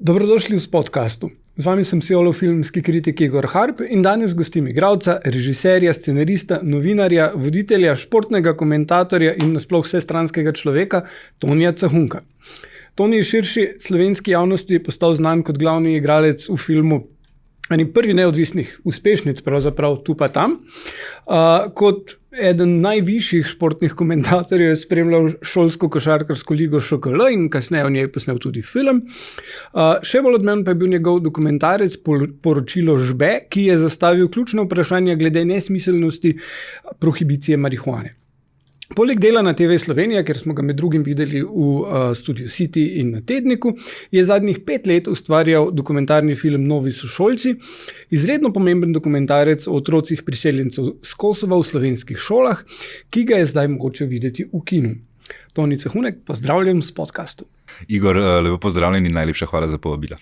Dobrodošli v podkastu. Z vami sem filmski kritik Igor Harp in danes gostim igralca, režiserja, scenarista, novinarja, voditelja, športnega komentatorja in nasploh vsestranskega človeka Tonija Cehunka. Toni je širši slovenski javnosti postal znan kot glavni igralec v filmu eni prvi neodvisnih uspešnic, pravzaprav tu pa tam. Kot eden najvišjih športnih komentatorjev je spremljal šolsko košarkarsko ligo ŠKL in kasneje v njej posnel tudi film. Še bolj odmeven pa je bil njegov dokumentarec Poročilo Žbe, ki je zastavil ključno vprašanje glede nesmiselnosti prohibicije marihuane. Poleg dela na TV Slovenija, ker smo ga med drugim videli v Studio City in na Tedniku, je zadnjih 5 let ustvarjal dokumentarni film Novi sošolci, izredno pomemben dokumentarec o otrocih priseljencev s Kosova v slovenskih šolah, ki ga je zdaj mogoče videti v kinu. Toni Cehunek, pozdravljam s podcastu. Igor, lepo pozdravljen in najlepša hvala za povabilo.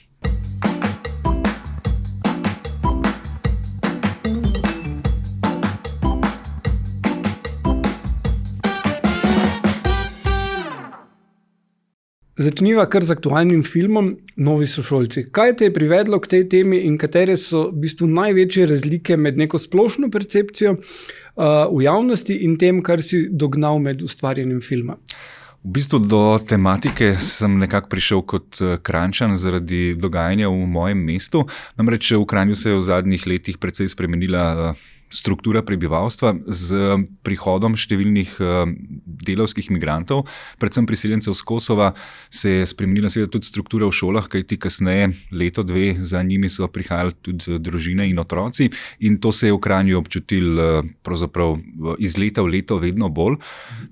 Začniva kar z aktualnim filmom Novi sošolci. Kaj te je privedlo k tej temi in katere so v bistvu največje razlike med neko splošno percepcijo v javnosti in tem, kar si dognal med ustvarjanjem filma? V bistvu do tematike sem nekako prišel kot Kranjčan zaradi dogajanja v mojem mestu. Namreč v Kranju se je v zadnjih letih precej spremenila struktura prebivalstva z prihodom številnih delavskih migrantov, predvsem priseljencev z Kosova, se je spremenila seveda tudi struktura v šolah, kajti kasneje, leto, dve, za njimi so prihajali tudi družine in otroci in to se je v Kranju občutil pravzaprav iz leta v leto vedno bolj.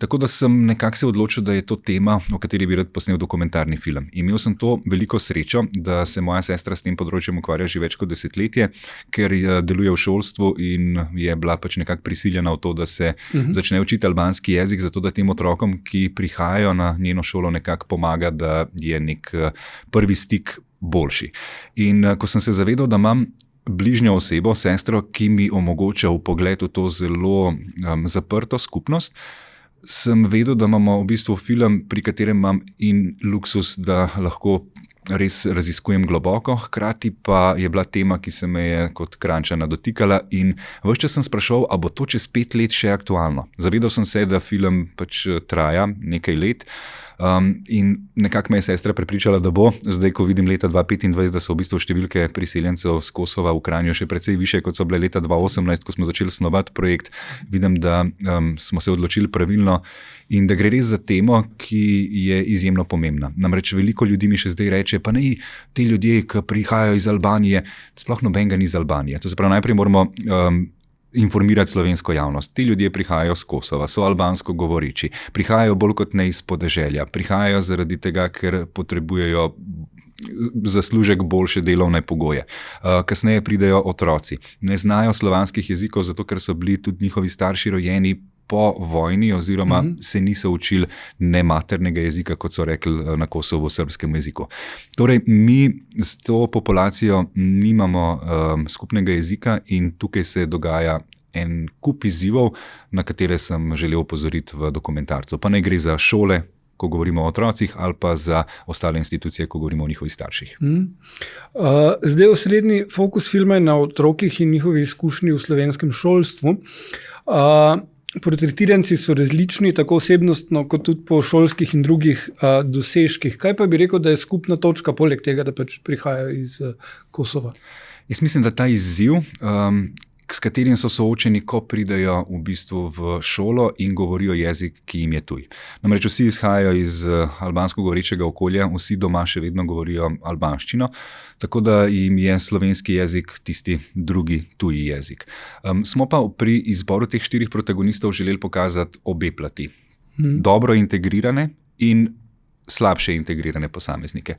Tako da sem nekako se odločil, da je to tema, o kateri bi rad posnel dokumentarni film. Imel sem to veliko srečo, da se moja sestra s tem področjem ukvarja že več kot desetletje, ker deluje v šolstvu in je bila pač nekako prisiljena v to, da se začne učiti albanski jezik, zato da tem otrokom, ki prihajajo na njeno šolo, nekako pomaga, da je nek prvi stik boljši. In ko sem se zavedal, da imam bližnjo osebo, sestro, ki mi omogoča vpogled v to zelo zaprto skupnost, sem vedel, da imamo v bistvu film, pri katerem imam in luksus, da lahko res raziskujem globoko, hkrati pa je bila tema, ki se me je kot Kranjčana dotikala in ves čas sem spraševal, a bo to čez 5 let še aktualno. Zavedal sem se, da film pač traja nekaj let in nekako me je sestra prepričala, da bo. Zdaj, ko vidim leta 2025, da so v bistvu številke priseljencev z Kosova v Kranju še precej više, kot so bile leta 2018, ko smo začeli snovati projekt, vidim, da smo se odločili pravilno in da gre res za temo, ki je izjemno pomembna. Namreč veliko ljudi mi še zdaj reče, pa ne, ti ljudje, ki prihajajo iz Albanije, sploh nobenega ni iz Albanije. To se pravi, najprej moramo informirati slovensko javnost. Ti ljudje prihajajo z Kosova, so albansko govoreči, prihajajo bolj kot ne iz podeželja, prihajajo zaradi tega, ker potrebujejo zaslužek boljše delovne pogoje. Kasneje pridejo otroci. Ne znajo slovanskih jezikov, zato ker so bili tudi njihovi starši rojeni po vojni oziroma se niso učili nematernega jezika, kot so rekli na Kosovu, srpskem jeziku. Torej, mi s to populacijo nimamo skupnega jezika in tukaj se dogaja en kup izzivov, na katere sem želel opozoriti v dokumentarcu. Pa ne gre za šole, ko govorimo o otrocih, ali pa za ostale institucije, ko govorimo o njihovih starših. Zdaj osrednji fokus filma je na otrokih in njihovi izkušnji v slovenskem šolstvu. Portretiranci so različni, tako osebnostno, kot tudi po šolskih in drugih dosežkih. Kaj pa bi rekel, da je skupna točka, poleg tega, da pač prihajajo iz Kosova? Jaz mislim, da ta izziv, s katerim so soočeni, ko pridejo v bistvu v šolo in govorijo jezik, ki jim je tuj. Namreč vsi izhajajo iz albansko govorečega okolja, vsi doma še vedno govorijo albanščino, tako da jim je slovenski jezik tisti drugi tuji jezik. Smo pa pri izboru teh 4 protagonistov želeli pokazati obe plati. Dobro integrirane in slabše integrirane posameznike.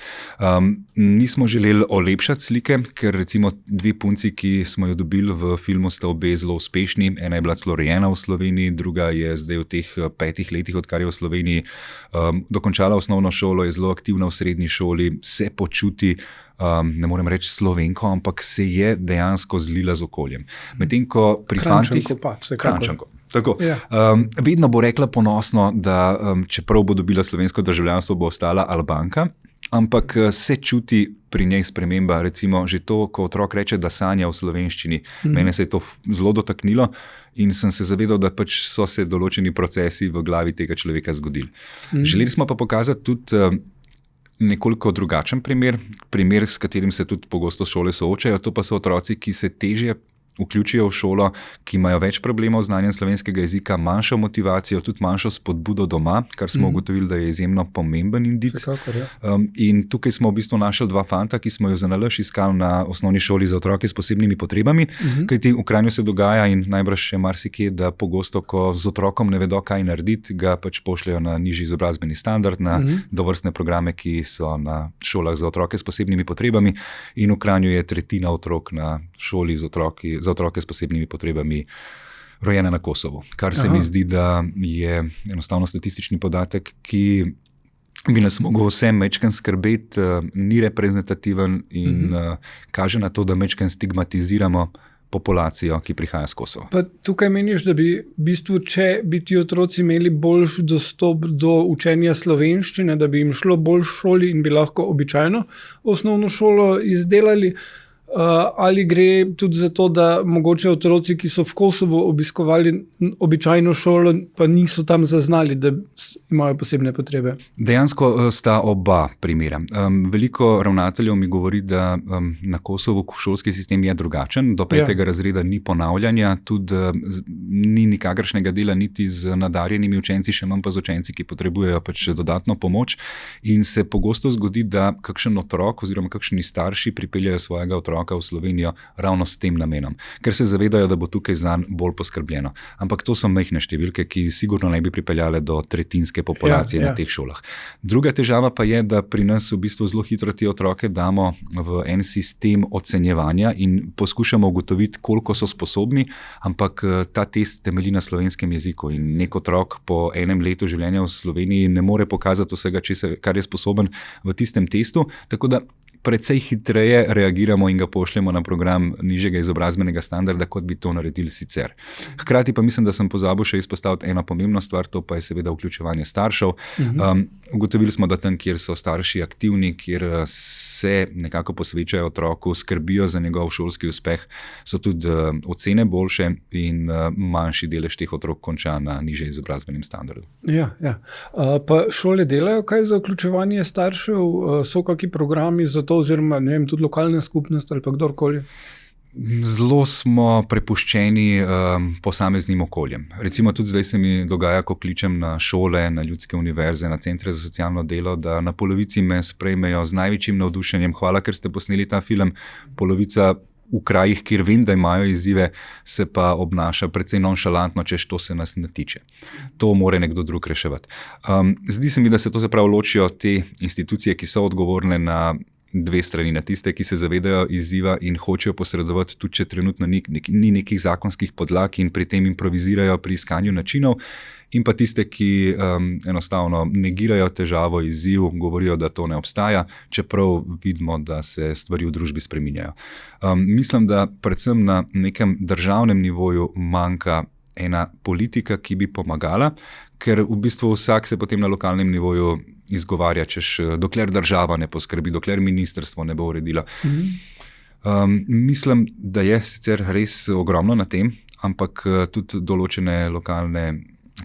Nismo želeli olepšati slike, ker recimo 2 punci, ki smo jo dobili v filmu, sta obe zelo uspešni. Ena je bila celo rojena v Sloveniji, druga je zdaj v teh 5 letih, odkar je v Sloveniji dokončala osnovno šolo, je zelo aktivna v srednji šoli, se počuti, ne morem reči Slovenko, ampak se je dejansko zlila z okoljem. Medtem ko pri fantih... Kranjčanko. Tako. Ja. Vedno bo rekla ponosno, da čeprav bo dobila slovensko državljanstvo, bo ostala Albanka, ampak se čuti pri njej sprememba. Recimo že to, ko otrok reče, da sanja v slovenščini. Mene se je to zelo dotaknilo in sem se zavedal, da pač so se določeni procesi v glavi tega človeka zgodili. Želeli smo pa pokazati tudi nekoliko drugačen primer, s katerim se tudi pogosto šole soočajo. To pa so otroci, ki se težje vključijo v šolo, ki imajo več problemov z znanjem slovenskega jezika, manjšo motivacijo, tudi manjšo spodbudo doma, kar smo ugotovili, da je izjemno pomemben indic. Vsekakor, ja. In tukaj smo v bistvu našli dva fanta, ki smo jo za nalaž iskali na osnovni šoli za otroke s posebnimi potrebami, kajti v Kranju se dogaja in najbrž še marsikje, da pogosto, ko z otrokom ne vedo, kaj narediti, ga pač pošljajo na nižji izobrazbeni standard, na dovrstne programe, ki so na šolah za otroke s posebnimi potrebami, in v Kranju je tretjina otrok na šoli za otroke s posebnimi potrebami rojena na Kosovu, kar se mi zdi, da je enostavno statistični podatek, ki bi nas mogel vsem mečken skrbeti, ni reprezentativen in kaže na to, da mečken stigmatiziramo populacijo, ki prihaja z Kosova. Pa tukaj meniš, da bi v bistvu, če bi ti otroci imeli boljši dostop do učenja slovenščine, da bi jim šlo bolj v šoli in bi lahko običajno osnovno šolo izdelali, ali gre tudi za to, da mogoče otroci, ki so v Kosovu obiskovali običajno šolo, pa niso tam zaznali, da imajo posebne potrebe? Dejansko sta oba primera. Veliko ravnateljev mi govori, da na Kosovu šolski sistem je drugačen, do 5. razreda ni ponavljanja, tudi ni nikakršnega dela niti z nadarjenimi učenci, še manj pa z učenci, ki potrebujejo pač dodatno pomoč, in se pogosto zgodi, da kakšen otrok oziroma kakšni starši pripeljajo svojega otroka v Slovenijo ravno s tem namenom, ker se zavedajo, da bo tukaj zanj bolj poskrbljeno. Ampak to so majhne številke, ki sigurno ne bi pripeljale do tretjinske populacije na teh šolah. Druga težava pa je, da pri nas v bistvu zelo hitro te otroke damo v en sistem ocenjevanja in poskušamo ugotoviti, koliko so sposobni, ampak ta test temelji na slovenskem jeziku in nek otrok po enem letu življenja v Sloveniji ne more pokazati vsega, kar je sposoben v tistem testu, tako da precej hitreje reagiramo in ga pošljemo na program nižjega izobrazbenega standarda, kot bi to naredili sicer. Hkrati pa mislim, da sem pozabil še izpostaviti eno pomembno stvar, to pa je seveda vključevanje staršev. Ugotovili smo, da tam, kjer so starši aktivni, kjer se nekako posvečajo otroku, skrbijo za njegov šolski uspeh, so tudi ocene boljše in manjši delež teh otrok konča na nižje izobrazbenem standardu. Ja. Pa šole delajo kaj za vključevanje staršev? So kakšni programi za to, oziroma ne vem, tudi lokalna skupnost ali pa kdorkoli? Zelo smo prepuščeni posameznim okoljem. Recimo tudi zdaj se mi dogaja, ko kličem na šole, na ljudske univerze, na centre za socialno delo, da na polovici me sprejmejo z največjim navdušenjem. Hvala, ker ste posneli ta film. Polovica v krajih, kjer vem, da imajo izzive, se pa obnaša precej nonšalantno, češ to se nas ne tiče. To more nekdo drug reševati. Zdi se mi, da se to zapravo ločijo te institucije, ki so odgovorne na dve strani, na tiste, ki se zavedajo izziva in hočejo posredovati, tudi če trenutno ni nekih zakonskih podlag in pri tem improvizirajo pri iskanju načinov, in pa tiste, ki enostavno negirajo težavo, izziv, govorijo, da to ne obstaja, čeprav vidimo, da se stvari v družbi spreminjajo. Mislim, da predvsem na nekem državnem nivoju manjka ena politika, ki bi pomagala, ker v bistvu vsak se potem na lokalnem nivoju izgovarja, češ dokler država ne poskrbi, dokler ministrstvo ne bo uredilo. Mislim, da je sicer res ogromno na tem, ampak tudi določene lokalne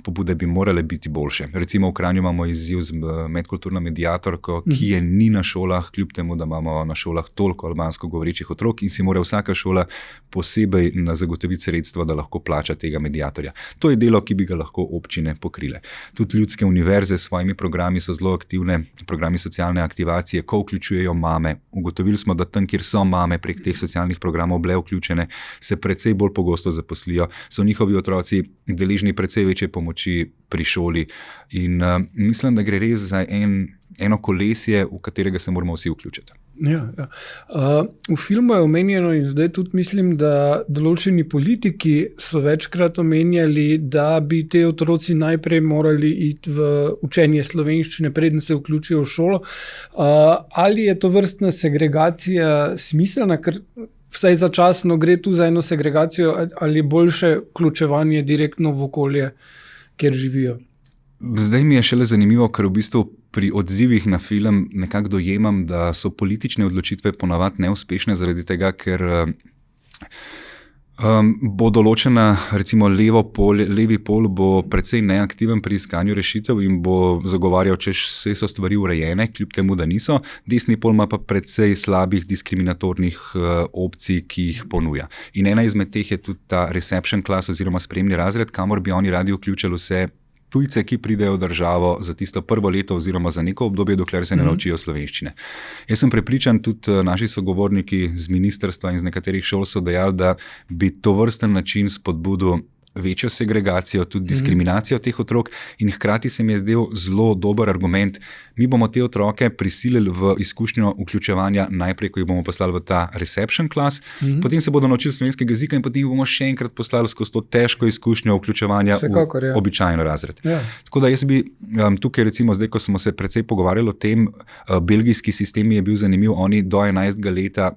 pobude bi morale biti boljše. Recimo v Kranju imamo izziv z medkulturno mediatorko, ki je ni na šolah, kljub temu, da imamo na šolah toliko albansko govorečih otrok in si mora vsaka šola posebej zagotoviti sredstva, da lahko plača tega mediatorja. To je delo, ki bi ga lahko občine pokrile. Tudi ljudske univerze s svojimi programi so zelo aktivne, programi socialne aktivacije, ko vključujejo mame. Ugotovili smo, da tam, kjer so mame prek teh socialnih programov bile vključene, se precej bolj pogosto zaposlijo, so njihovi otroci deležni precej večje pomoči pri šoli in mislim, da gre res za eno kolesje, v katerega se moramo vsi vključiti. Ja. V filmu je omenjeno in zdaj tudi mislim, da določeni politiki so večkrat omenjali, da bi te otroci najprej morali iti v učenje slovenščine, preden se vključijo v šolo. Ali je to vrstna segregacija smiselna, ker vsaj začasno gre tu za eno segregacijo, ali boljše vključevanje direktno v okolje, kjer živijo? Zdaj mi je šele zanimivo, ker v bistvu pri odzivih na film nekako dojemam, da so politične odločitve ponavadi neuspešne zaradi tega, ker bo določena, recimo levi pol bo precej neaktiven pri iskanju rešitev in bo zagovarjal, češ vse so stvari urejene, kljub temu, da niso. Desni pol ima pa precej slabih diskriminatornih opcij, ki jih ponuja. In ena izmed teh je tudi ta reception class oziroma spremni razred, kamor bi oni radi vključili vse tujce, ki pridejo v državo za tisto prvo leto oziroma za neko obdobje, dokler se ne naučijo slovenščine. Jaz sem prepričan, tudi naši sogovorniki z ministrstva in z nekaterih šol so dejali, da bi to vrsten način spodbudil večjo segregacijo, tudi diskriminacijo teh otrok in hkrati se mi je zdel zelo dober argument. Mi bomo te otroke prisilili v izkušnjo vključevanja najprej, ko jih bomo poslali v ta reception class, potem se bodo naučili slovenskega jezika in potem jih bomo še enkrat poslali skozi to težko izkušnjo vključevanja v običajen razred. Ja. Tako da jaz bi tukaj recimo zdaj, ko smo se precej pogovarjali o tem, belgijski sistem je bil zanimiv, oni do 11. leta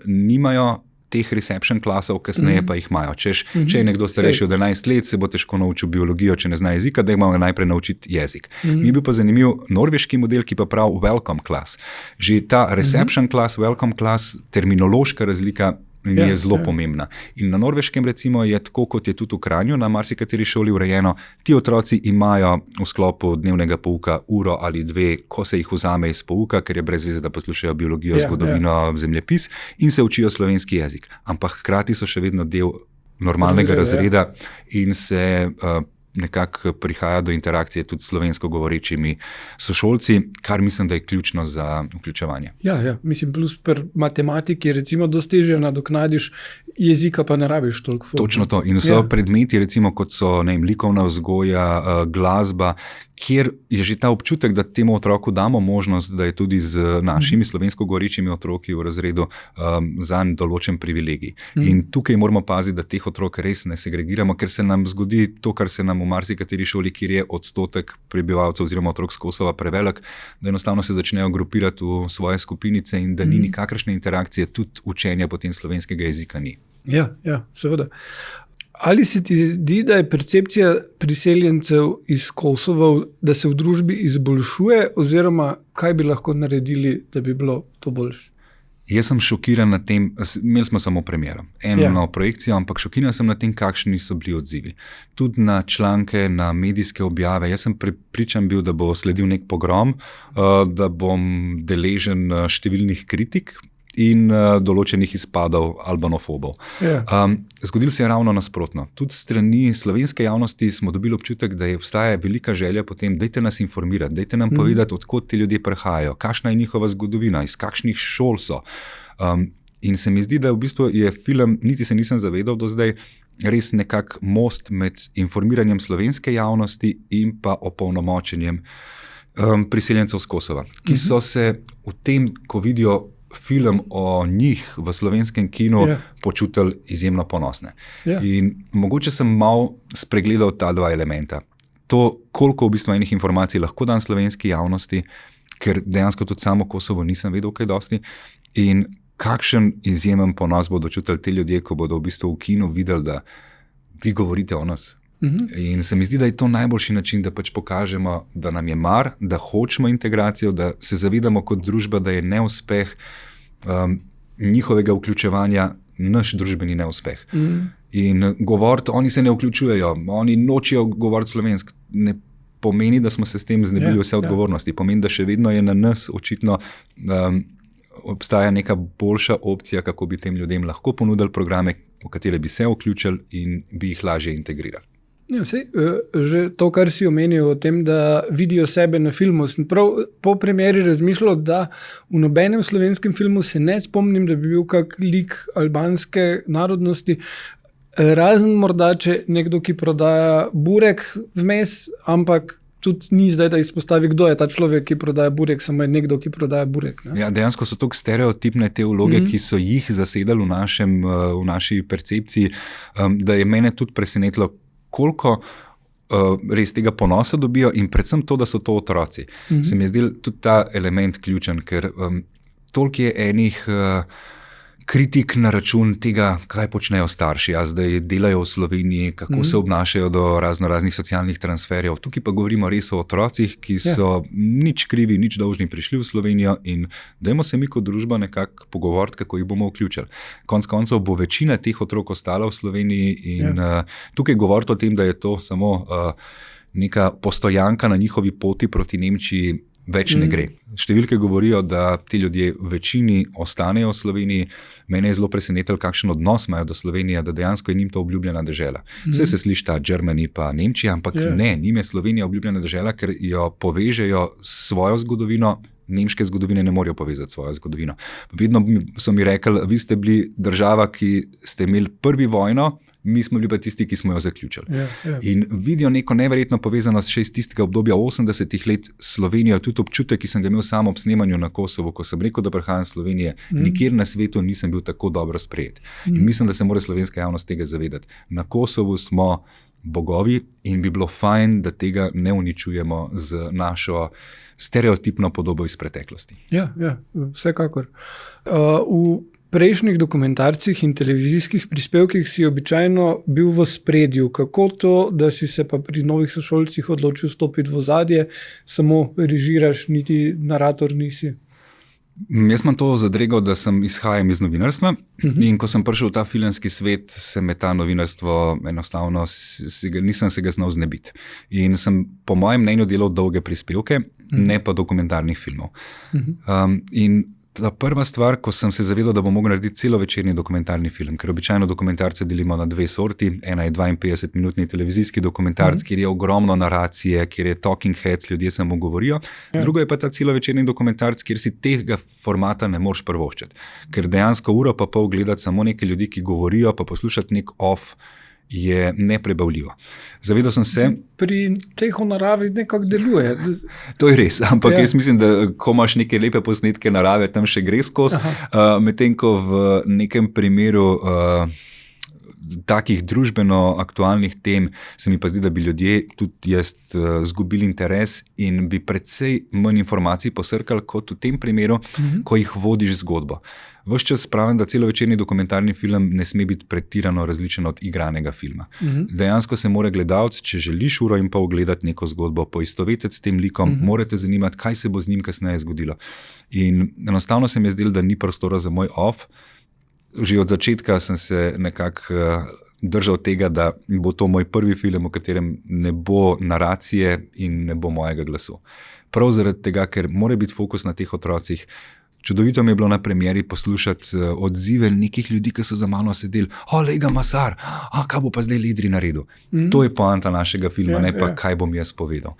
nimajo teh reception klasov, kasneje pa jih imajo. Če je nekdo starejši od 11 let, se bo težko naučil biologijo, če ne zna jezika, da imamo najprej naučiti jezik. Mi je bil pa zanimiv norveški model, ki pa pravi welcome class. Že ta reception class, welcome class, terminološka razlika mi je zelo pomembna. In na Norveškem recimo je tako, kot je tudi v Kranju, na marsikateri šoli urejeno, ti otroci imajo v sklopu dnevnega pouka uro ali dve, ko se jih vzame iz pouka, ker je brez veze, da poslušajo biologijo, zgodovino, zemljepis in se učijo slovenski jezik. Ampak hkrati so še vedno del normalnega razreda in se nekako prihaja do interakcije tudi s slovensko govorečimi sošolci, kar mislim, da je ključno za vključevanje. Ja, mislim, plus pri matematiki recimo dosti težje nadoknadiš, jezika pa ne rabiš toliko. Točno to. In so predmeti, recimo kot so likovna vzgoja, glasba, kjer je že ta občutek, da temu otroku damo možnost, da je tudi z našimi slovensko govorečimi otroki v razredu zanj določen privilegij. In tukaj moramo paziti, da teh otrok res ne segregiramo, ker se nam zgodi to, kar se nam v marsikateri šoli, kjer je odstotek prebivalcev oziroma otrok s Kosova prevelik, da enostavno se začnejo grupirati v svoje skupinice in da ni nikakršne interakcije, tudi učenja potem slovenskega jezika ni. Ja, seveda. Ali se ti zdi, da je percepcija priseljencev iz Kosova, da se v družbi izboljšuje, oziroma kaj bi lahko naredili, da bi bilo to boljše? Jaz sem šokiran nad tem, imeli smo samo premiero, eno projekcijo, ampak šokiran sem nad tem, kakšni so bili odzivi. Tudi na članke, na medijske objave. Jaz sem prepričan bil, da bo sledil nek pogrom, da bom deležen številnih kritik in določenih izpadov albanofobov. Zgodilo se je ravno nasprotno. Tudi strani slovenske javnosti smo dobili občutek, da obstaja velika želja potem, dajte nas informirati, dajte nam povedati, odkot ti ljudje prihajajo, kakšna je njihova zgodovina, iz kakšnih šol so. In se mi zdi, da v bistvu je film, niti se nisem zavedal do zdaj, res nekak most med informiranjem slovenske javnosti in pa opolnomočenjem priseljencev z Kosova, ki so se v tem, ko vidijo film o njih v slovenskem kinu počutili izjemno ponosne. In mogoče sem malo spregledal ta dva elementa. To, koliko v bistvu enih informacij lahko dam slovenski javnosti, ker dejansko tudi samo Kosovo nisem vedel kaj dosti, in kakšen izjemen ponos bodo čutili ti ljudje, ko bodo v bistvu v kinu videli, da vi govorite o nas. In se mi zdi, da je to najboljši način, da pač pokažemo, da nam je mar, da hočemo integracijo, da se zavedamo kot družba, da je neuspeh njihovega vključevanja naš družbeni neuspeh. In govoriti, oni se ne vključujejo, oni nočejo govoriti slovensk, ne pomeni, da smo se s tem znebili vse odgovornosti. Pomeni, da še vedno je na nas očitno obstaja neka boljša opcija, kako bi tem ljudem lahko ponudili programe, v katere bi se vključili in bi jih lažje integrirali. Že to, kar si omenil o tem, da vidijo sebe na filmu, sem prav po premieri razmišljal, da v nobenem slovenskem filmu se ne spomnim, da bi bil kak lik albanske narodnosti, razen morda, če nekdo, ki prodaja burek vmes, ampak tudi ni zdaj, da izpostavi, kdo je ta človek, ki prodaja burek, samo je nekdo, ki prodaja burek. Ne? Ja, dejansko so to stereotipne te vloge, ki so jih zasedali v naši percepciji, da je mene tudi presenetilo, koliko res tega ponosa dobijo in predvsem to, da so to otroci. Se mi je zdel tudi ta element ključen, ker toliko je enih kritik na račun tega, kaj počnejo starši, zdaj delajo v Sloveniji, kako se obnašajo do raznih socialnih transferjev. Tukaj pa govorimo res o otrocih, ki so nič krivi, nič dolžni prišli v Slovenijo in dajmo se mi kot družba nekako pogovoriti, kako jih bomo vključili. Konec koncev bo večina teh otrok ostala v Sloveniji in tukaj govoriti o tem, da je to samo neka postojanka na njihovi poti proti Nemčiji, več ne gre. Številke govorijo, da ti ljudje v večini ostanejo v Sloveniji. Mene je zelo presenetilo, kakšen odnos imajo do Slovenije, da dejansko je njim to obljubljena dežela. Vse se sliši ta Germany pa Nemčija, ampak ne, njim je Slovenija obljubljena dežela, ker jo povežejo s svojo zgodovino. Nemške zgodovine ne morejo povezati svojo zgodovino. Vedno so mi rekli, vi ste bili država, ki ste imeli prvi vojno, mi smo bili pa tisti, ki smo jo zaključili. In vidijo neko neverjetno povezanost še iz tistega obdobja 80-ih let s Slovenijo, tudi občutek, ki sem ga imel sam ob snemanju na Kosovu, ko sem rekel, da prihajam iz Slovenije, nikjer na svetu nisem bil tako dobro sprejet. In mislim, da se mora slovenska javnost tega zavedati. Na Kosovu smo bogovi in bi bilo fajn, da tega ne uničujemo z našo stereotipno podobo iz preteklosti. Ja, vsekakor. V prejšnjih dokumentarcih in televizijskih prispevkih si običajno bil v spredju. Kako to, da si se pa pri Novih sošolcih odločil stopiti v ozadje, samo režiraš, niti narator nisi? Jaz imam to zadrego, da izhajam iz novinarstva in ko sem prišel v ta filmski svet, se me ta novinarstvo enostavno, nisem se ga znal znebiti. In sem po mojem mnenju delal dolge prispevke, ne pa dokumentarnih filmov. In ta prva stvar, ko sem se zavedal, da bom mogel narediti celovečerni dokumentarni film, ker običajno dokumentarce delimo na dve sorti. Ena je 52-minutni televizijski dokumentarc, kjer je ogromno naracije, kjer je talking heads, ljudje samo govorijo. Drugo je pa ta celovečerni dokumentarc, kjer si tega formata ne moreš privoščiti. Ker dejansko uro pa pol gledati samo neke ljudi, ki govorijo, pa poslušati nek off, je neprebavljivo. Zavedal sem se... Pri teh v naravi nekako deluje. To je res, ampak jaz mislim, da ko imaš neke lepe posnetke narave, tam še gre skozi, medtem ko v nekem primeru takih družbeno aktualnih tem se mi pa zdi, da bi ljudje tudi zgubili interes in bi precej manj informacij posrkali kot v tem primeru, ko jih vodiš zgodbo. Ves čas pravim, da celovečerni dokumentarni film ne sme biti pretirano različen od igranega filma. Dejansko se mora gledalec, če želiš uro in pol gledati neko zgodbo, poistovetiti s tem likom, morate zanimati, kaj se bo z njim kasneje zgodilo. In enostavno se mi je zdelo, da ni prostora za moj off. Že od začetka sem se nekako držal tega, da bo to moj prvi film, v katerem ne bo naracije in ne bo mojega glasu. Prav zaradi tega, ker mora biti fokus na teh otrocih. Čudovito mi je bilo na premieri poslušati odzive nekih ljudi, ki so za mano sedeli. Lega Masar, kaj bo pa zdaj Ledri naredil? To je poanta našega filma, ne pa kaj bom jaz povedal.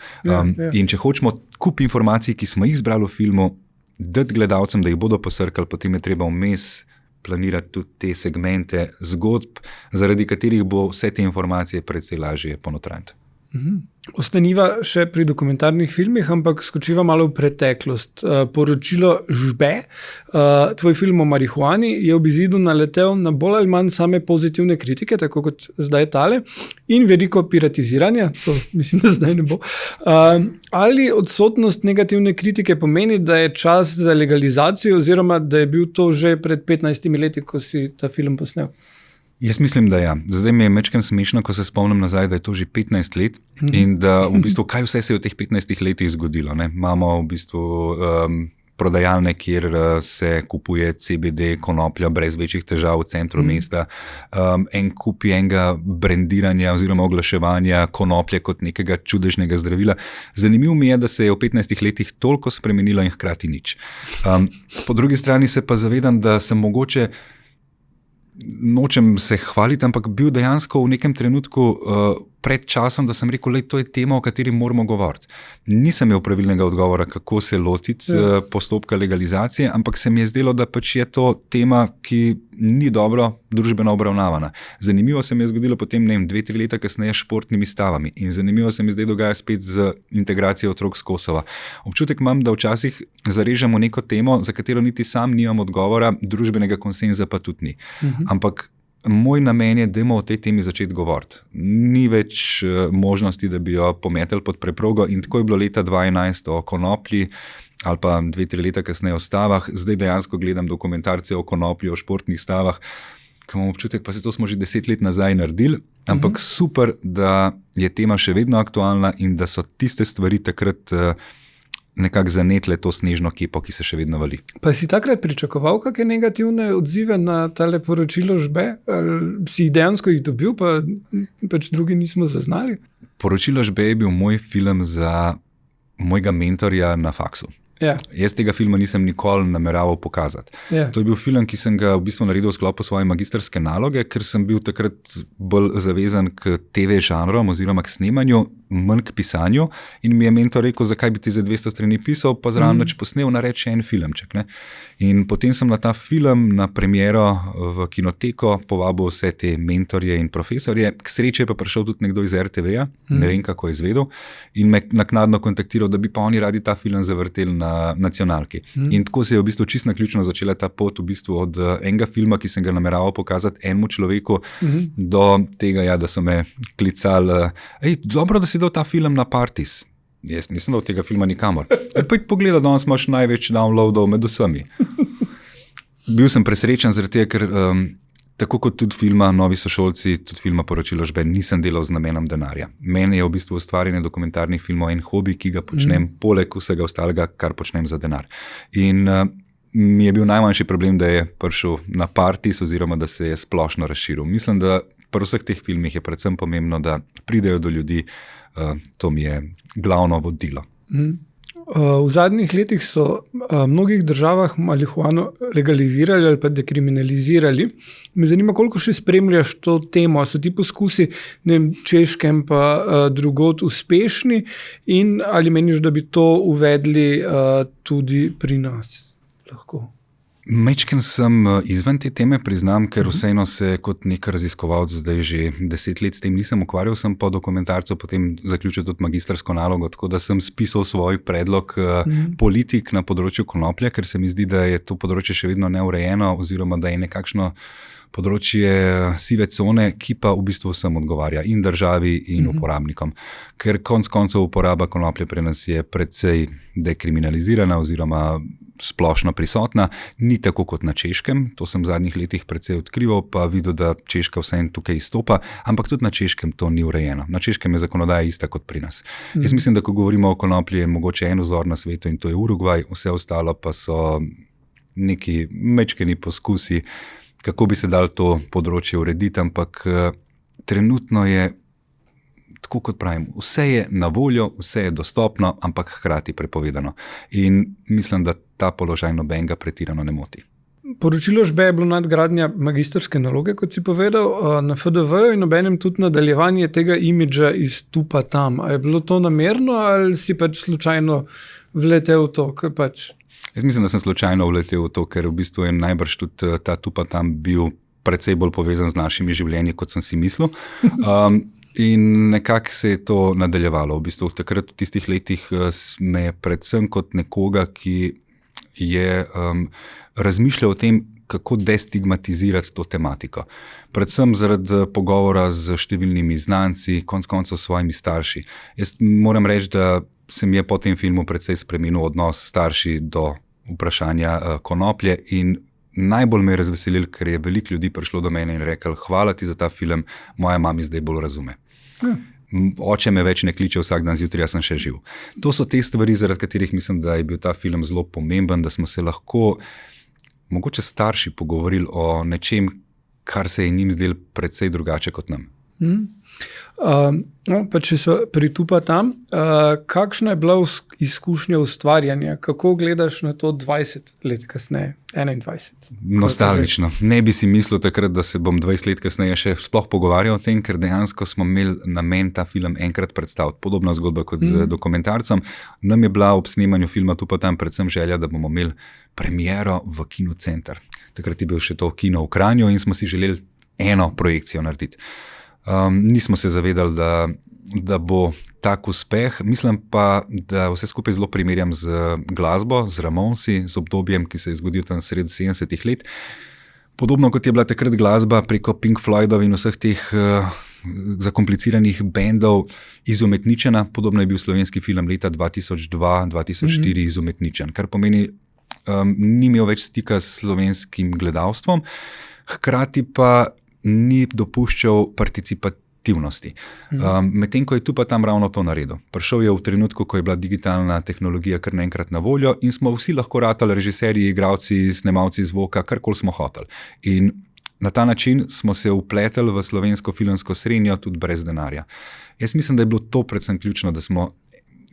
In če hočemo kup informacij, ki smo jih zbrali v filmu, dati gledalcem, da jih bodo posrkali, potem je treba vmes planirati tudi te segmente zgodb, zaradi katerih bo vse te informacije precej lažje ponotraniti. Ostaniva še pri dokumentarnih filmih, ampak skočiva malo v preteklost. Poročilo Žbe, tvoj film o marihuani, je ob izidu naletel na bolj ali manj same pozitivne kritike, tako kot zdaj tale, in veliko piratiziranja, to mislim, da zdaj ne bo. Ali odsotnost negativne kritike pomeni, da je čas za legalizacijo, oziroma da je bil to že pred 15 leti, ko si ta film posnel? Jaz mislim, da ja. Zdaj mi je majčkeno smešno, ko se spomnim nazaj, da je to že 15 let in da v bistvu kaj vse se je v teh 15 letih zgodilo. Ne? Imamo v bistvu prodajalne, kjer se kupuje CBD konoplja brez večjih težav v centru mesta. En kup enega brendiranja oziroma oglaševanja konoplje kot nekega čudežnega zdravila. Zanimivo mi je, da se je v 15 letih toliko spremenilo in hkrati nič. Po drugi strani se pa zavedam, da sem mogoče nočem se hvaliti, ampak bil dejansko v nekem trenutku pred časom, da sem rekel, to je tema, o kateri moramo govoriti. Nisem imel pravilnega odgovora, kako se lotiti postopka legalizacije, ampak se mi je zdelo, da pač je to tema, ki ni dobro družbeno obravnavana. Zanimivo se mi je zgodilo potem, 2-3 leta kasneje s športnimi stavami in zanimivo se mi zdaj dogaja spet z integracijo otrok z Kosova. Občutek imam, da včasih zarežemo neko temo, za katero niti sam nimam odgovora, družbenega konsenza pa tudi ni. Ampak moj namen je, dajmo o tej temi začeti govoriti. Ni več možnosti, da bi jo pometali pod preprogo in tako je bilo leta 2011 o konoplji. ali pa 2-3 leta kasneje o stavah, zdaj dejansko gledam dokumentarce o konoplji, o športnih stavah, ki imam občutek, pa se to smo že 10 let nazaj naredili, ampak super, da je tema še vedno aktualna in da so tiste stvari takrat nekako zanetle to snežno kepo, ki se še vedno vali. Pa si takrat pričakoval kakšne negativne odzive na tale poročilo Žbe? Ali si dejansko jih dobil, pa pač drugi nismo zaznali? Poročilo Žbe je bil moj film za mojega mentorja na faksu. Ja. Jaz tega filma nisem nikoli nameraval pokazati. Ja. To je bil film, ki sem ga v bistvu naredil v sklopu svoje magistrske naloge, ker sem bil takrat bolj zavezan k TV žanrom oziroma k snemanju, manj k pisanju in mi je mentor rekel, zakaj bi ti za 200 strani pisal, pa zraven nič posnel, nareči en filmček. Ne? In potem sem na ta film, na premiero v kinoteko povabil vse te mentorje in profesorje. K sreči je pa prišel tudi nekdo iz RTV-ja, ne vem kako je izvedel, in me naknadno kontaktiral, da bi pa oni radi ta film zavrteli na nacionalki. In tako se je v bistvu čisto naključno začela ta pot v bistvu od enega filma, ki sem ga nameraval pokazati enemu človeku, do tega, ja, da so me klicali, dobro, da si dal ta film na Partis. Jaz nisem dal tega filma nikamor. Pa pogleda, danes imaš največ downloadov med vsemi. Bil sem presrečen zaradi tega, ker tako kot tudi filma Novi sošolci, tudi filma Poročilo Žbe, nisem delal z namenom denarja. Meni je v bistvu ustvarjanje dokumentarnih filmov en hobi, ki ga počnem poleg vsega ostalega, kar počnem za denar. In mi je bil najmanjši problem, da je prišel na Partis oziroma da se je splošno razširil. Mislim, da pri vseh teh filmih je predvsem pomembno, da pridejo do ljudi. To mi je glavno vodilo. V zadnjih letih so v mnogih državah marihuano legalizirali ali pa dekriminalizirali. Me zanima, koliko še spremljaš to temo. So ti poskusi na Češkem pa drugod uspešni in ali meniš, da bi to uvedli tudi pri nas lahko? Mečken sem izven te teme, priznam, ker vseeno se kot nek raziskovalec zdaj že 10 let s tem nisem ukvarjal, sem po dokumentarcu potem zaključil tudi magistrsko nalogo, tako da sem spisal svoj predlog politik na področju konoplje, ker se mi zdi, da je to področje še vedno neurejeno oziroma da je nekakšno področje sive cone, ki pa v bistvu vsem odgovarja in državi in uporabnikom. Ker konec koncev uporaba konoplje pri nas je precej dekriminalizirana oziroma splošno prisotna, ni tako kot na Češkem, to sem v zadnjih letih precej odkrival, pa videl, da Češka vseeno tukaj izstopa, ampak tudi na Češkem to ni urejeno. Na Češkem je zakonodaja ista kot pri nas. Jaz mislim, da ko govorimo o konoplji, je mogoče en vzor na svetu in to je Urugvaj, vse ostalo pa so neki mečkeni poskusi, kako bi se dal to področje urediti, ampak trenutno je, tako kot pravim, vse je na voljo, vse je dostopno, ampak hkrati prepovedano. In mislim, da ta položaj nobenega pretirano ne moti. Poročilo Žbe je bilo nadgradnja magistrske naloge, kot si povedal, na FDV-ju in obenem tudi nadaljevanje tega imidža iz tu pa tam. A je bilo to namerno ali si pač slučajno vletel v to, ker pač... Jaz mislim, da sem slučajno vletel v to, ker v bistvu je najbrž tudi ta tu pa tam bil precej bolj povezan z našimi življenji, kot sem si mislil. In nekako se je to nadaljevalo. V bistvu takrat v tistih letih me je predvsem kot nekoga, ki je razmišljal o tem, kako destigmatizirati to tematiko. Predvsem zaradi pogovora z številnimi znanci, konec koncev s svojimi starši. Jaz moram reči, da se mi je po tem filmu precej spremenil odnos starši do vprašanja konoplje in najbolj me je razveselil, ker je veliko ljudi prišlo do mene in rekel, hvala ti za ta film, moja mami zdaj bolj razume. Oče me več ne kliče vsak dan zjutraj, jaz sem še živ. To so te stvari, zaradi katerih mislim, da je bil ta film zelo pomemben, da smo se lahko mogoče starši pogovorili o nečem, kar se je njim zdelo precej drugače kot nam. Pa če so pri tu pa tam, kakšna je bila izkušnja ustvarjanja? Kako gledaš na to 20 let kasneje, 21? Nostalgično. Ne bi si mislil takrat, da se bom 20 let kasneje še sploh pogovarjal o tem, ker dejansko smo imeli namen ta film enkrat predstaviti. Podobna zgodba kot z dokumentarcem. Nam je bila ob snemanju filma tu pa tam predvsem želja, da bomo imeli premiero v kinocenter. Takrat je bil še to kino v Kranju in smo si želeli eno projekcijo narediti. Nismo se zavedali, da bo tak uspeh. Mislim pa, da vse skupaj zelo primerjam z glasbo, z Ramonsi, z obdobjem, ki se je zgodil tam sredi 70-ih let. Podobno kot je bila takrat glasba preko Pink Floydov in vseh teh zakompliciranih bendov izumetničena. Podobno je bil slovenski film leta 2002-2004 izumetničen, kar pomeni, ni imel več stika s slovenskim gledalstvom, hkrati pa ni dopuščal participativnosti. Medtem ko je tu pa tam ravno to naredil. Prišel je v trenutku, ko je bila digitalna tehnologija kar naenkrat na voljo in smo vsi lahko ratali režiserji, igralci, snemalci zvoka, karkoli smo hoteli. In na ta način smo se vpletali v slovensko filmsko srenjo tudi brez denarja. Jaz mislim, da je bilo to predvsem ključno, da smo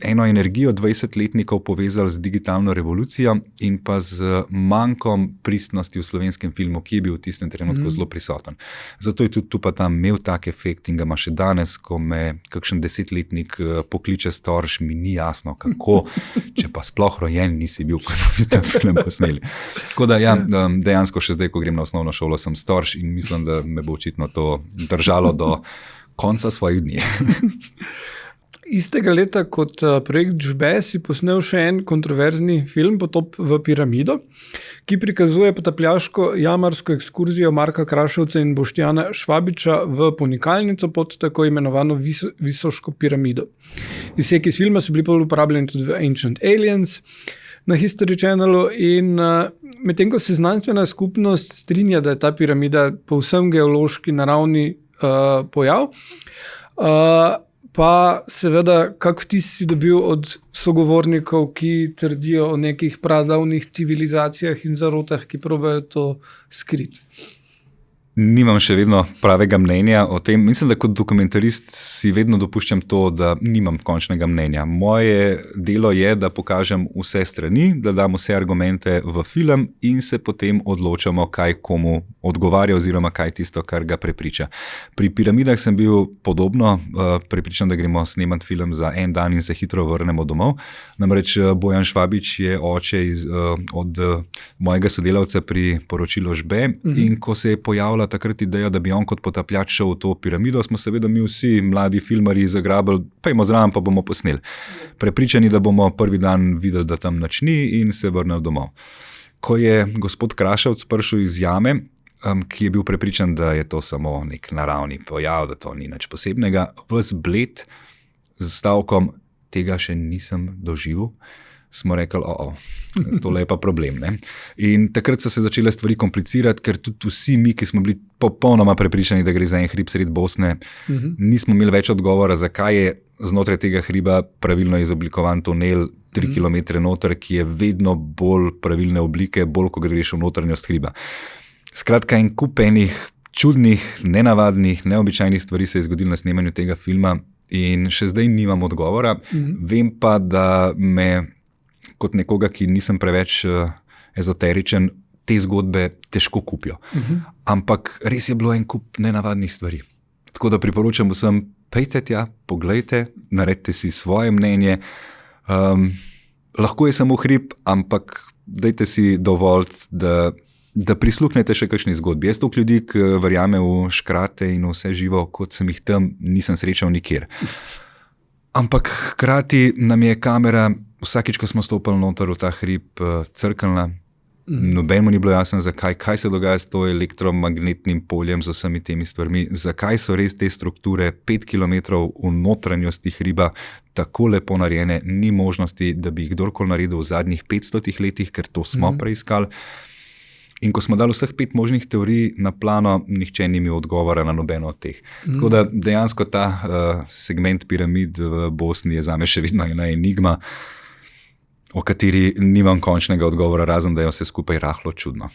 eno energijo 20-letnikov povezali z digitalno revolucijo in pa z manjkom pristnosti v slovenskem filmu, ki je bil v tistem trenutku zelo prisoten. Zato je tudi tu pa tam imel tak efekt in ga ima še danes, ko me kakšen 10-letnik pokliče storž, mi ni jasno, kako, če pa sploh rojen nisi bil, ko bi ta film posneli. Tako da dejansko še zdaj, ko grem na osnovno šolo, sem storž in mislim, da me bo očitno to držalo do konca svojih dni. Istega leta kot projekt Žbe si posnel še en kontroverzni film Potop v piramido, ki prikazuje potapljaško jamarsko ekskurzijo Marka Kraševca in Boštjana Švabiča v ponikalnico pod tako imenovano Visoško piramido. Izseki iz filma so bili uporabljeni tudi v Ancient Aliens na History Channelu in medtem ko se znanstvena skupnost strinja, da je ta piramida povsem geološki naravni pojav, pa seveda, kak vtis si dobil od sogovornikov, ki trdijo o nekih pradavnih civilizacijah in zarotah, ki probajo to skriti? Nimam še vedno pravega mnenja o tem. Mislim, da kot dokumentarist si vedno dopuščam to, da nimam končnega mnenja. Moje delo je, da pokažem vse strani, da dam vse argumente v film in se potem odločamo, kaj komu odgovarja oziroma kaj tisto, kar ga prepriča. Pri piramidah sem bil podobno prepričan, da gremo snemati film za en dan in se hitro vrnemo domov. Namreč Bojan Švabič je oče od mojega sodelavca pri poročilu Žbe in ko se je pojavila takrat ideja, da bi on kot potapljač šel v to piramido, smo seveda mi vsi mladi filmarji zagrabili, pojmo zraven pa bomo posneli. Prepričani, da bomo prvi dan videli, da tam nič ni in se vrnili domov. Ko je gospod Kraševc prišel iz jame, ki je bil prepričan, da je to samo nek naravni pojav, da to ni nič posebnega, ves bled z stavkom, tega še nisem doživel, smo rekli, tole je pa problem. Ne? In takrat so se začele stvari komplicirati, ker tudi vsi mi, ki smo bili popolnoma prepričani, da gre za en hrib sred Bosne, nismo imeli več odgovora, zakaj je znotraj tega hriba pravilno izoblikovan tunel 3 km noter, ki je vedno bolj pravilne oblike, bolj, ko greš v notranjost hriba. Skratka, en kup enih čudnih, nenavadnih, neobičajnih stvari se je zgodilo na snemanju tega filma in še zdaj nimam odgovora. Vem pa, da me kot nekoga, ki nisem preveč ezoteričen, te zgodbe težko kupijo. Ampak res je bilo en kup nenavadnih stvari. Tako da priporočam vsem, pejte tja, poglejte, naredite si svoje mnenje. Lahko je samo hrib, ampak dajte si dovoliti, da prisluhnete še kakšni zgodbi. Jaz toliko ljudi, ki verjame v škrate in vse živo, kot sem jih tam, nisem srečal nikjer. Ampak hkrati nam je kamera vsakič, ko smo stopili noter v ta hrib, crknila. Nobenemu ni bilo jasno, zakaj, kaj se dogaja s to elektromagnetnim poljem, z vsemi temi stvarmi, zakaj so res te strukture 5 km v notranjosti hriba tako lepo narejene, ni možnosti, da bi jih kdorkoli naredil v zadnjih 500 letih, ker to smo preiskali. In ko smo dali vseh 5 možnih teorij na plano, nihče ni imel odgovora na nobeno od teh. Tako da dejansko ta segment piramid v Bosni je zame še vedno ena enigma, o kateri nimam končnega odgovora, razen da je vse skupaj rahlo čudno.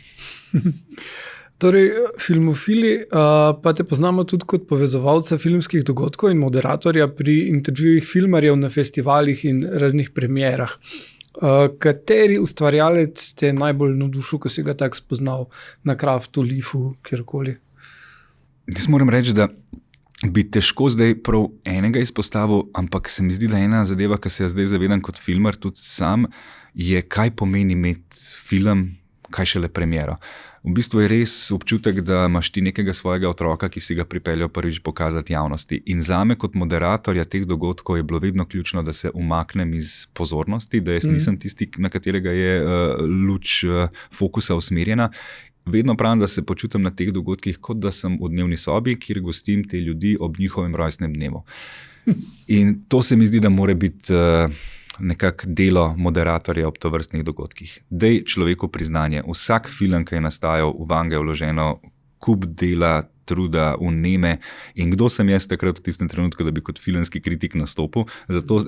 Torej, filmofili pa te poznamo tudi kot povezovalca filmskih dogodkov in moderatorja pri intervjujih filmarjev na festivalih in raznih premierah. Kateri ustvarjalec te najbolj navdušil, ko si ga tako spoznal na Kraftu, Lifu, kjerkoli? Jaz moram reči, da bi težko zdaj prav enega izpostavil, ampak se mi zdi, da ena zadeva, ki se jo zdaj zavedam kot filmar, tudi sam, je, kaj pomeni imeti film, kaj šele premiero. V bistvu je res občutek, da imaš ti nekega svojega otroka, ki si ga pripeljal prvič pokazati javnosti. In zame kot moderatorja teh dogodkov je bilo vedno ključno, da se umaknem iz pozornosti, da jaz nisem tisti, na katerega je luč fokusa usmerjena vedno pravim, da se počutim na teh dogodkih, kot da sem v dnevni sobi, kjer gostim te ljudi ob njihovem rojstnem dnevu. In to se mi zdi, da mora biti nekako delo moderatorja ob tovrstnih dogodkih. Dej človeku priznanje. Vsak film, ki je nastajal, v vanga je vloženo kup dela, truda, vneme. In kdo sem jaz takrat v tistem trenutku, da bi kot filmski kritik nastopil? Zato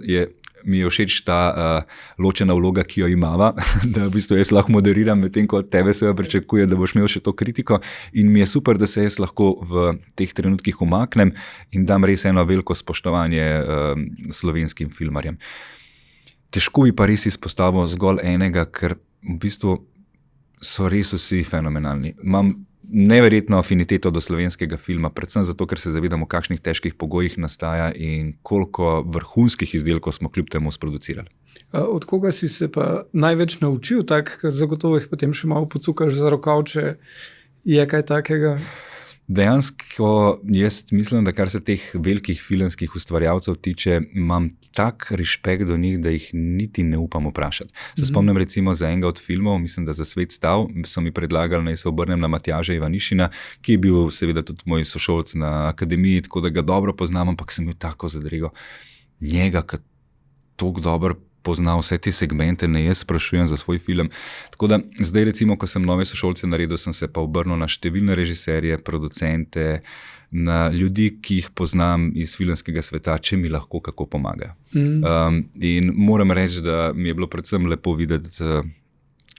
mi je všeč ta ločena vloga, ki jo imava, da v bistvu jaz lahko moderiram, medtem ko od tebe se pričakuje, da boš imel še to kritiko. In mi je super, da se jaz lahko v teh trenutkih umaknem in dam res eno veliko spoštovanje slovenskim filmarjem. Težko bi pa res izpostavil zgolj enega, ker v bistvu so res vsi fenomenalni. Imam neverjetno afiniteto do slovenskega filma, predvsem zato, ker se zavedamo, v kakšnih težkih pogojih nastaja in koliko vrhunskih izdelkov smo kljub temu sproducirali. Od koga si se pa največ naučil, tako zagotovo jih potem še malo pocukaš za rokav, če je kaj takega? Dejansko jaz mislim, da kar se teh velikih filmskih ustvarjalcev tiče, imam tak respekt do njih, da jih niti ne upam vprašati. Se spomnim recimo za enega od filmov, mislim, da za Svet stav, so mi predlagali, naj se obrnem na Matjaža Ivanišina, ki je bil seveda tudi moj sošolc na akademiji, tako da ga dobro poznam, ampak sem bil tako zadregal njega, ki toliko dobro pozna vse te segmente, ne jaz sprašujem za svoj film. Tako da zdaj recimo, ko sem nove sošolce naredil, sem se pa obrnil na številne režiserje, producente, na ljudi, ki jih poznam iz filmskega sveta, če mi lahko kako pomagajo. In moram reči, da mi je bilo predvsem lepo videti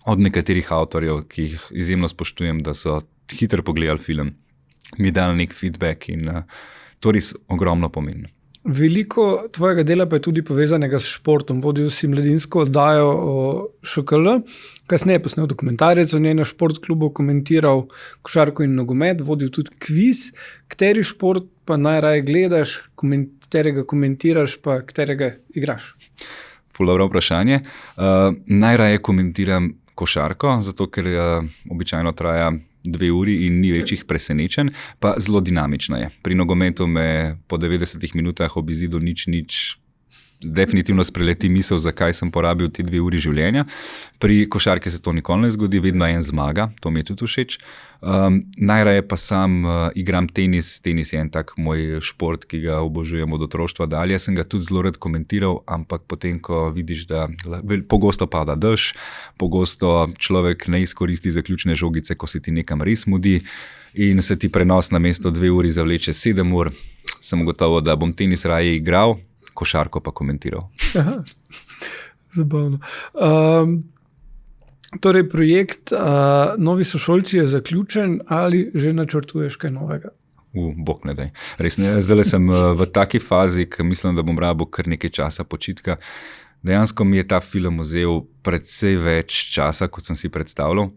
od nekaterih avtorjev, ki jih izjemno spoštujem, da so hitro pogledali film, mi dali nek feedback in to res ogromno pomeni. Veliko tvojega dela pa je tudi povezanega s športom. Vodil si mladinsko oddajo o ŠKL, kasneje posnel dokumentarec o njej na šport klubu, komentiral košarko in nogomet, vodil tudi kviz. Kateri šport pa najraje gledaš, katerega komentiraš, pa katerega igraš? Ful dobro vprašanje. Najraje komentiram košarko, zato ker običajno traja 2 uri in ni večjih presenečenj, pa zelo dinamično je. Pri nogometu me po 90 minutah ob izidu nič definitivno spreleti misel, zakaj sem porabil te 2 uri življenja. Pri košarki se to nikoli ne zgodi, vedno en zmaga, to mi je tudi všeč. Najraje pa sam igram tenis. Tenis je en tak moj šport, ki ga obožujem od otroštva dalje. Sem ga tudi zelo rad komentiral, ampak potem, ko vidiš, da pogosto pada dež, pogosto človek ne izkoristi zaključne žogice, ko se ti nekam res mudi in se ti prenos na mesto 2 uri zavleče 7 ur, sem gotovo, da bom tenis raje igral, košarko pa komentiral. Aha, zabavno. Torej, projekt Novi sošolci je zaključen ali že načrtuješ kaj novega? Bog ne daj. Res ne, zdaj sem v taki fazi, ki mislim, da bom rabil kar nekaj časa počitka. Dejansko mi je ta film vzel precej več časa, kot sem si predstavljal.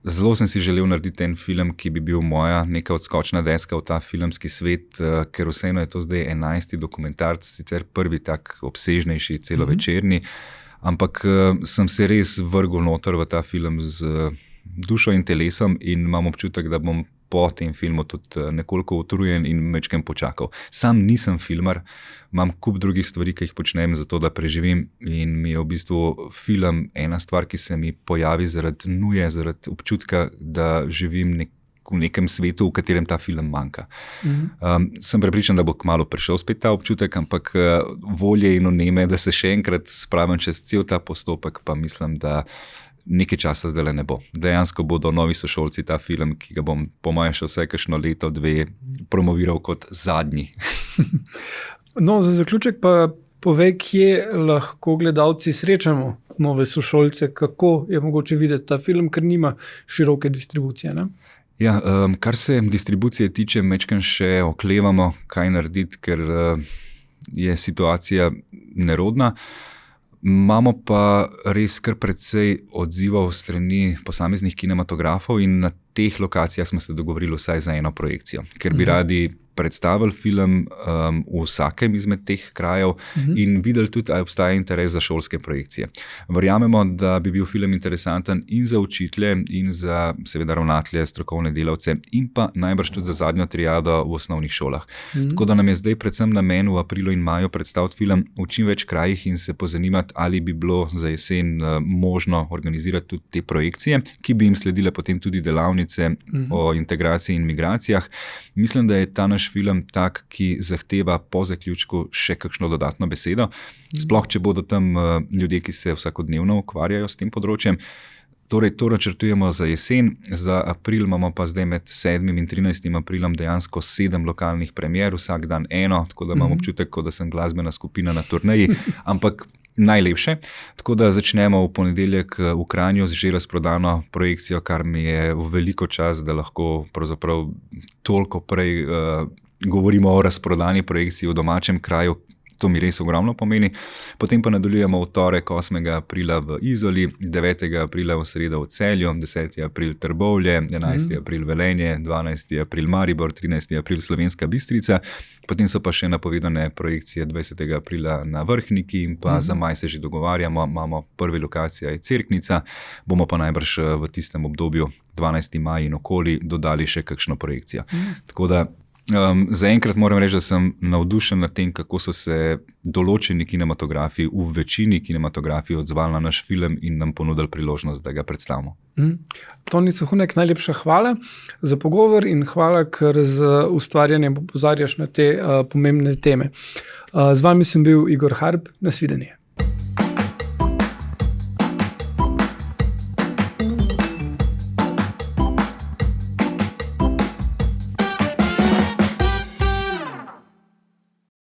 Zelo sem si želel narediti en film, ki bi bil moja neka odskočna deska v ta filmski svet, ker vseeno je to zdaj 11. dokumentarc, sicer prvi tak obsežnejši, celovečerni, ampak sem se res vrgel noter v ta film z dušo in telesom in imam občutek, da bom po tem filmu tudi nekoliko utrujen in mečkem počakal. Sam nisem filmar, imam kup drugih stvari, ki jih počnem zato, da preživim in mi je v bistvu film ena stvar, ki se mi pojavi zaradi nuje, zaradi občutka, da živim v nekem svetu, v katerem ta film manjka. Sem prepričan, da bo kmalu prišel spet ta občutek, ampak volje in vneme, da se še enkrat spravim čez cel ta postopek, pa mislim, da nekaj časa zdaj ne bo. Dejansko bodo Novi sošolci ta film, ki ga bom po mojem še vsaj kakšno leto, 2 promoviral kot zadnji. No, za zaključek pa povej, kje lahko gledalci srečamo Nove sošolce, kako je mogoče videti ta film, ker nima široke distribucije, ne? Ja, kar se distribucije tiče, mečkam še oklevamo, kaj narediti, ker je situacija nerodna. Imamo pa res kar precej odzivov strani posameznih kinematografov in na teh lokacijah smo se dogovorili vsaj za eno projekcijo, ker bi radi predstavili film v vsakem izmed teh krajev in videli tudi, ali obstaja interes za šolske projekcije. Verjamemo, da bi bil film interesanten in za učitelje, in za seveda ravnatelje, strokovne delavce, in pa najbrž tudi za zadnjo triado v osnovnih šolah. Tako da nam je zdaj predvsem namen v aprilu in maju predstaviti film v čim več krajih in se pozanimati, ali bi bilo za jesen možno organizirati tudi te projekcije, ki bi jim sledile potem tudi delavnice o integraciji in migracijah. Mislim, da je ta naš film tak, ki zahteva po zaključku še kakšno dodatno besedo. Sploh, če bodo tam ljudje, ki se vsakodnevno ukvarjajo s tem področjem. Torej, to načrtujemo za jesen, za april imamo pa zdaj med 7. in 13. aprilom dejansko 7 lokalnih premier, vsak dan eno, tako da imam občutek, kot da sem glasbena skupina na turneji, ampak najlepše. Tako da začnemo v ponedeljek v Kranju z že razprodano projekcijo, kar mi je v veliko čas, da lahko pravzaprav toliko prej govorimo o razprodani projekciji v domačem kraju. To mi res ogromno pomeni. Potem pa nadaljujemo v torek 8. aprila v Izoli, 9. aprila v sredo v Celju, 10. april Trbovlje, 11. april Velenje, 12. april Maribor, 13. april Slovenska Bistrica. Potem so pa še napovedane projekcije 20. aprila na Vrhniki in pa za maj se že dogovarjamo. Imamo prvi lokacija je Cerknica, bomo pa najbrž v tistem obdobju 12. maj in okoli dodali še kakšno projekcijo. Tako da zaenkrat moram reči, da sem navdušen nad tem, kako so se določeni kinematografi v večini kinematografij odzvali na naš film in nam ponudili priložnost, da ga predstavimo. Toni Cohunek, najlepša hvala za pogovor in hvala, ker z ustvarjanjem opozarjaš na te pomembne teme. Z vami sem bil Igor Harp, nasvidenje.